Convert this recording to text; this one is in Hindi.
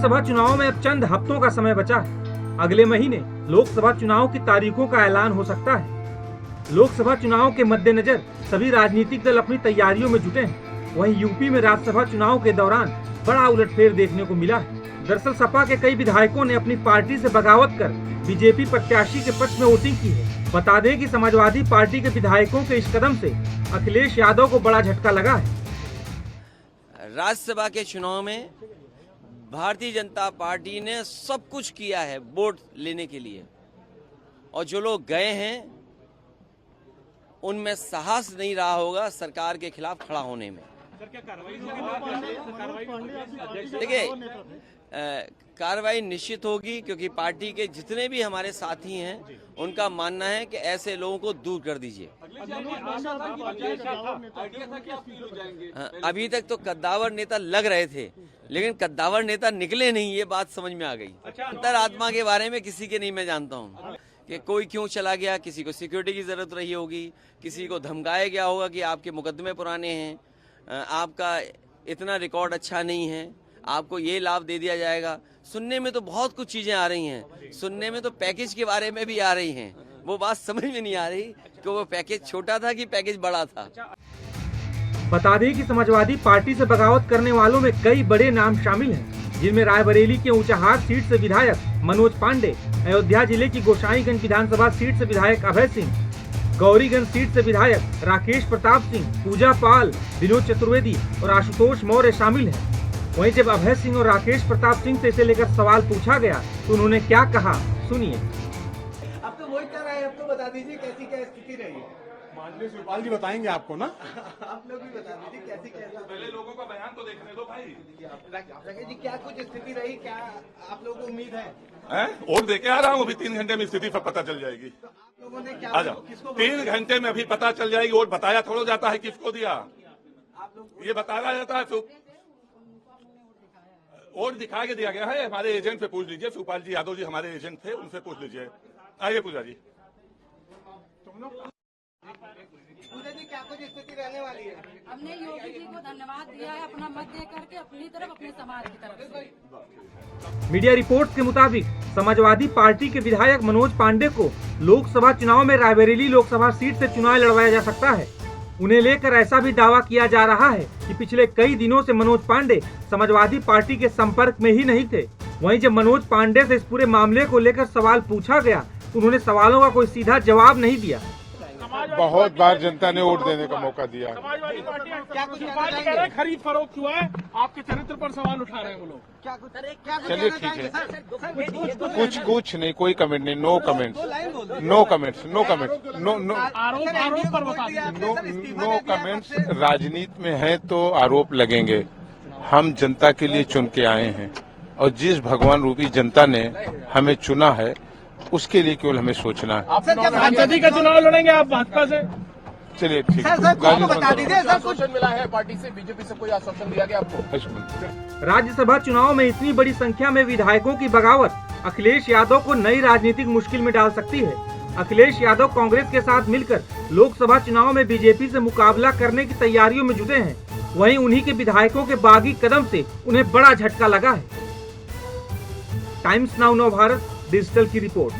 लोकसभा चुनाव में अब चंद हफ्तों का समय बचा है। अगले महीने लोकसभा चुनाव की तारीखों का ऐलान हो सकता है। लोकसभा चुनाव के मद्देनजर सभी राजनीतिक दल अपनी तैयारियों में जुटे हैं। वहीं यूपी में राज्यसभा चुनाव के दौरान बड़ा उलटफेर देखने को मिला है। दरअसल सपा के कई विधायकों ने अपनी पार्टी से बगावत कर बीजेपी प्रत्याशी के पक्ष में वोटिंग की है। बता दें कि समाजवादी पार्टी के विधायकों के इस कदम से अखिलेश यादव को बड़ा झटका लगा है। राज्यसभा के चुनाव में भारतीय जनता पार्टी ने सब कुछ किया है वोट लेने के लिए, और जो लोग गए हैं उनमें साहस नहीं रहा होगा सरकार के खिलाफ खड़ा होने में। देखिए, कार्रवाई निश्चित होगी, क्योंकि पार्टी के जितने भी हमारे साथी हैं उनका मानना है कि ऐसे लोगों को दूर कर दीजिए। अभी तक तो कद्दावर नेता लग रहे थे, लेकिन कद्दावर नेता निकले नहीं, ये बात समझ में आ गई। अंतरात्मा के बारे में किसी के नहीं मैं जानता हूँ कि कोई क्यों चला गया। किसी को सिक्योरिटी की जरूरत रही होगी, किसी को धमकाया गया होगा कि आपके मुकदमे पुराने हैं, आपका इतना रिकॉर्ड अच्छा नहीं है, आपको ये लाभ दे दिया जाएगा। सुनने में तो बहुत कुछ चीजें आ रही हैं, सुनने में तो पैकेज के बारे में भी आ रही हैं। वो बात समझ में नहीं आ रही कि वो पैकेज छोटा था कि पैकेज बड़ा था। बता दें कि समाजवादी पार्टी से बगावत करने वालों में कई बड़े नाम शामिल हैं, जिनमें रायबरेली के ऊंचाहार सीट से विधायक मनोज पांडे, अयोध्या जिले की गोसाईगंज विधानसभा सीट से विधायक अभय सिंह, गौरीगंज सीट से विधायक राकेश प्रताप सिंह, पूजा पाल, विनोद चतुर्वेदी और आशुतोष मौर्य शामिल हैं। वहीं जब अभय सिंह और राकेश प्रताप सिंह से इसे लेकर सवाल पूछा गया तो उन्होंने क्या कहा, सुनिए। अब तो वही कर रहे हैं, अब तो बता दीजिए कैसी क्या स्थिति रही। माननीय शिवपाल जी बताएंगे आपको ना। आप लोग भी बता दीजिए कैसी क्या। पहले लोगों का बयान तो देखने दो भाई। राकेश जी, क्या कुछ स्थिति रही, क्या आप लोगों को उम्मीद है? वोट देके आ रहा हूँ, अभी 3 घंटे में स्थिति पर पता चल जाएगी। आप लोगों ने क्या आ जाओ, 3 घंटे में अभी पता चल जाएगी। वोट बताया थोड़ा जाता है किसको दिया, आप लोग ये बताया जाता है। तो वोट दिखा के दिया गया है। हमारे एजेंट से पूछ लीजिए, शिवपाल जी यादव जी हमारे एजेंट थे, उनसे पूछ लीजिए। आइए पूजा जी। पूजा जी, क्या कुछ स्थिति रहने वाली है? हमने योगी जी को धन्यवाद दिया है अपना मत दे करके, अपनी तरफ, अपने समाज की तरफ से। मीडिया रिपोर्ट के मुताबिक समाजवादी पार्टी के विधायक मनोज पांडे को लोकसभा चुनाव में रायबरेली लोकसभा सीट से चुनाव लड़वाया जा सकता है। उन्हें लेकर ऐसा भी दावा किया जा रहा है कि पिछले कई दिनों से मनोज पांडे समाजवादी पार्टी के संपर्क में ही नहीं थे। वहीं जब मनोज पांडे से इस पूरे मामले को लेकर सवाल पूछा गया तो उन्होंने सवालों का कोई सीधा जवाब नहीं दिया। बहुत बार जनता ने वोट देने का मौका दिया। समाजवादी पार्टी कह रहे खरीद फरोख्त हुआ है, आपके चरित्र पर सवाल उठा रहे हैं वो लोग। चलिए ठीक है, कुछ नहीं, कोई कमेंट नहीं, no comments, no comments, no comments, no आरोप पर बता दीजिए। No comments. राजनीति में है तो आरोप लगेंगे। हम जनता के लिए चुन के आए हैं, और जिस भगवान रूपी जनता ने हमें चुना है उसके लिए केवल हमें सोचना है। आप सांसद का चुनाव लड़ेंगे आप भाजपा से? चलिए ठीक है। बता दीजिए सर, कुछ मिला है पार्टी से, बीजेपी से कोई आश्वासन दिया गया आपको? राज्यसभा चुनाव में इतनी बड़ी संख्या में विधायकों की बगावत अखिलेश यादव को नई राजनीतिक मुश्किल में डाल सकती है। अखिलेश यादव कांग्रेस के साथ मिलकर लोकसभा चुनाव में बीजेपी से मुकाबला करने की तैयारियों में जुटे हैं। वहीं उन्हीं के विधायकों के बागी कदम से उन्हें बड़ा झटका लगा है। टाइम्स नाउ नव भारत डिजिटल की रिपोर्ट।